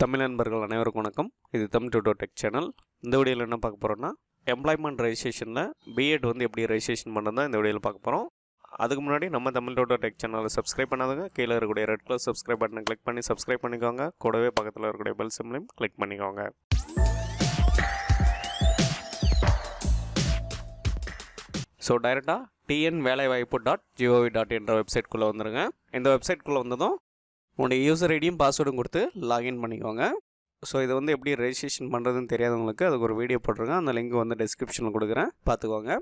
தமிழ் நண்பர்கள் அனைவருக்கும் வணக்கம். இது தமிழ் டியூட்டர் டெக் சேனல். இந்த வீடியோவில் என்ன பார்க்க போகிறோன்னா, எம்ப்ளாய்மெண்ட் ரெஜிஸ்ட்ரேஷனில் B.Ed வந்து எப்படி ரெஜிஸ்ட்ரேஷன் பண்ணுறது தான் இந்த வீடியோவில் பார்க்க போகிறோம். அதுக்கு முன்னாடி நம்ம தமிழ் டியூட்டர் டெக் சேனலை சப்ஸ்கிரைப் பண்ணாதவங்க கீழே இருக்கக்கூடிய ரெட் கலர் சப்ஸ்கிரைப் பட்டனை கிளிக் பண்ணி சப்ஸ்கிரைப் பண்ணிக்கோங்க. கூடவே பக்கத்தில் இருக்கக்கூடிய பெல் சிம்லையும் கிளிக் பண்ணிக்கோங்க. ஸோ டைரெக்டாக tnvelaivaaipu.gov.in என்ற வெப்சைட்குள்ளே வந்துடுங்க. இந்த வெப்சைட்குள்ளே வந்ததும் உங்களுடைய யூசர் ஐடியும் பாஸ்வேர்டும் கொடுத்து லாகின் பண்ணிக்கோங்க. ஸோ இதை வந்து எப்படி ரெஜிஸ்ட்ரேஷன் பண்ணுறதுன்னு தெரியாதவங்களுக்கு அதுக்கு ஒரு வீடியோ போட்டிருக்கேன். அந்த லிங்க் வந்து டிஸ்கிரிப்ஷனில் கொடுக்குறேன், பார்த்துக்கோங்க.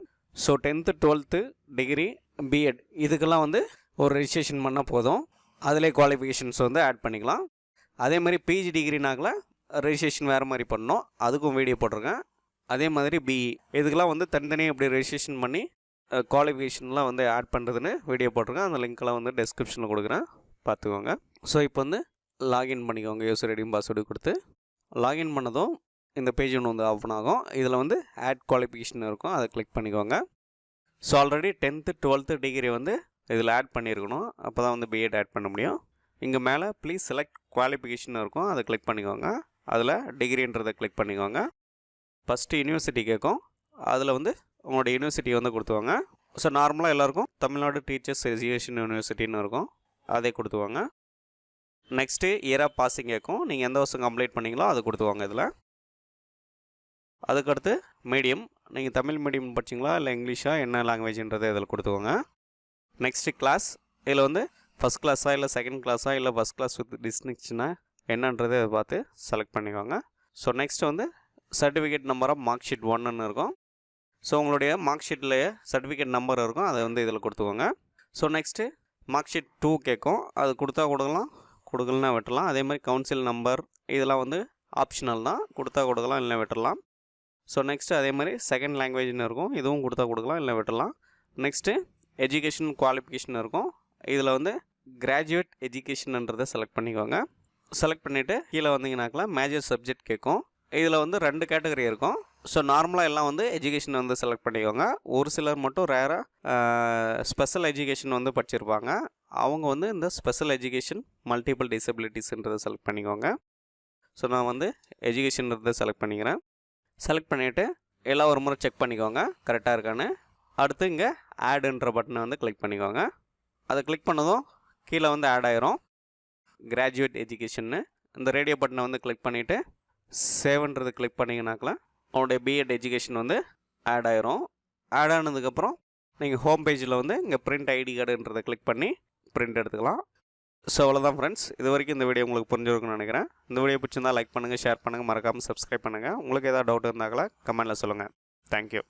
So 10th 12th degree B.Ed இதுக்கெல்லாம் வந்து ஒரு ரெஜிஸ்ட்ரேஷன் பண்ணால் போதும். அதிலே குவாலிஃபிகேஷன்ஸ் வந்து ஆட் பண்ணிக்கலாம். அதே மாதிரி PG டிகிரினாக்கில் ரெஜிஸ்ட்ரேஷன் வேறு மாதிரி பண்ணணும், அதுக்கும் வீடியோ போட்டிருக்கேன். அதே மாதிரி BE இதுக்கெல்லாம் வந்து தனித்தனியாக எப்படி ரெஜிஸ்ட்ரேஷன் பண்ணி குவாலிஃபிகேஷன்லாம் வந்து ஆட் பண்ணுறதுன்னு வீடியோ போட்டிருக்கேன். அந்த லிங்க்கெல்லாம் வந்து டிஸ்கிரிப்ஷனில் கொடுக்குறேன், பார்த்துக்கோங்க. ஸோ இப்போ வந்து லாகின் பண்ணிக்கோங்க. யூசர் ஐடியும் பாஸ்வேர்டு கொடுத்து லாகின் பண்ணதும் இந்த பேஜ் ஒன்று வந்து ஓப்பன் ஆகும். இதில் வந்து ஆட் குவாலிஃபிகேஷன் இருக்கும், அதை கிளிக் பண்ணிக்கோங்க. So already 10th 12th degree வந்து இதில் ஆட் பண்ணியிருக்கணும், அப்போ தான் வந்து B.Ed ஆட் பண்ண முடியும். இங்கே மேலே ப்ளீஸ் செலக்ட் குவாலிஃபிகேஷன் இருக்கும், அதை கிளிக் பண்ணிக்கோங்க. அதில் டிகிரின்றதை கிளிக் பண்ணிக்கோங்க. ஃபஸ்ட்டு யூனிவர்சிட்டி கேட்கும், அதில் வந்து உங்களோட யூனிவர்சிட்டியை வந்து கொடுத்துவாங்க. ஸோ நார்மலாக எல்லாேருக்கும் தமிழ்நாடு டீச்சர்ஸ் எஜுகேஷன் யூனிவர்சிட்டின்னு இருக்கும், அதை கொடுத்துவாங்க. நெக்ஸ்ட்டு இயர் ஆஃப் பாசிங் கேட்கும், நீங்கள் எந்த வருஷம் கம்ப்ளீட் பண்ணிங்களோ அது கொடுத்துவாங்க இதில். அதுக்கடுத்து மீடியம், நீங்கள் தமிழ் மீடியம் படிச்சிங்களா இல்லை இங்கிலீஷா என்ன லாங்குவேஜ்ன்றதை இதில் கொடுத்துவாங்க. நெக்ஸ்ட்டு கிளாஸ், இதில் வந்து ஃபஸ்ட் கிளாஸா இல்லை செகண்ட் கிளாஸா இல்லை ஃபஸ்ட் கிளாஸ் வித் டிஸ்டிங்ஷனா என்னன்றதை அதை பார்த்து செலக்ட் பண்ணிக்கோங்க. ஸோ நெக்ஸ்ட் வந்து certificate number of mark sheet 1ன்னு இருக்கும். ஸோ உங்களுடைய மார்க் ஷீட்லேயே சர்டிஃபிகேட் நம்பர் இருக்கும், அதை வந்து இதில் கொடுத்துக்கோங்க. ஸோ நெக்ஸ்ட்டு மார்க் ஷீட் 2 கேட்கும், அது கொடுத்தா கொடுக்கலாம், கொடுக்கலனா விட்டுடலாம். அதே மாதிரி கவுன்சில் நம்பர் இதெல்லாம் வந்து ஆப்ஷனல் தான், கொடுத்தா கொடுக்கலாம் இல்லை விட்டுடலாம். ஸோ நெக்ஸ்ட்டு அதே மாதிரி செகண்ட் லாங்குவேஜ்னு இருக்கும், இதுவும் கொடுத்தா கொடுக்கலாம் இல்லை விட்டுடலாம். நெக்ஸ்ட்டு எஜுகேஷன் குவாலிஃபிகேஷன் இருக்கும், இதில் வந்து கிராஜுவேட் எஜுகேஷன்ன்றதை செலக்ட் பண்ணிக்கோங்க. செலக்ட் பண்ணிவிட்டு கீழே வந்தீங்கன்னாக்கெலாம் மேஜர் சப்ஜெக்ட் கேட்கும். இதில் வந்து 2 கேட்டகரி இருக்கும். ஸோ நார்மலாக எல்லாம் வந்து எஜுகேஷன் வந்து செலக்ட் பண்ணிக்கோங்க. ஒரு சிலர் மட்டும் ரேராக ஸ்பெஷல் எஜுகேஷன் வந்து படிச்சிருப்பாங்க, அவங்க வந்து இந்த ஸ்பெஷல் எஜுகேஷன் மல்டிபிள் டிசபிலிட்டிஸ்ன்றதை செலக்ட் பண்ணிக்கோங்க. ஸோ நான் வந்து எஜுகேஷன்ன்றதை செலக்ட் பண்ணிக்கிறேன். செலக்ட் பண்ணிவிட்டு எல்லாம் ஒரு முறை செக் பண்ணிக்கோங்க கரெக்டாக இருக்கான்னு. அடுத்து இங்கே ஆடுன்ற பட்டனை வந்து கிளிக் பண்ணிக்கோங்க. அதை கிளிக் பண்ணதும் கீழே வந்து ஆட் ஆயிரும் கிராஜுவேட் எஜுகேஷன்னு. இந்த ரேடியோ பட்டனை வந்து கிளிக் பண்ணிவிட்டு சேவ்ன்றது கிளிக் பண்ணிங்கனாக்கெலாம் உங்களுடைய B.Ed எஜுகேஷன் வந்து ஆட் ஆயிரும். ஆட் ஆனதுக்கப்புறம் நீங்கள் ஹோம் பேஜில் வந்து இங்கே பிரிண்ட் ஐடி கார்டுன்றதை கிளிக் பண்ணி பிரிண்ட் எடுத்துக்கலாம். ஸோ அவ்வளோதான் ஃப்ரெண்ட்ஸ். இது வரைக்கும் இந்த வீடியோ உங்களுக்கு புரிஞ்சிருக்குன்னு நினைக்கிறேன். இந்த வீடியோ பிடிச்சிருந்தால் லைக் பண்ணுங்கள், ஷேர் பண்ணுங்கள், மறக்காமல் சப்ஸ்கிரைப் பண்ணுங்கள். உங்களுக்கு ஏதாவது டவுட் இருந்தாங்களா கமெண்ட்டில் சொல்லுங்கள். தேங்க்யூ.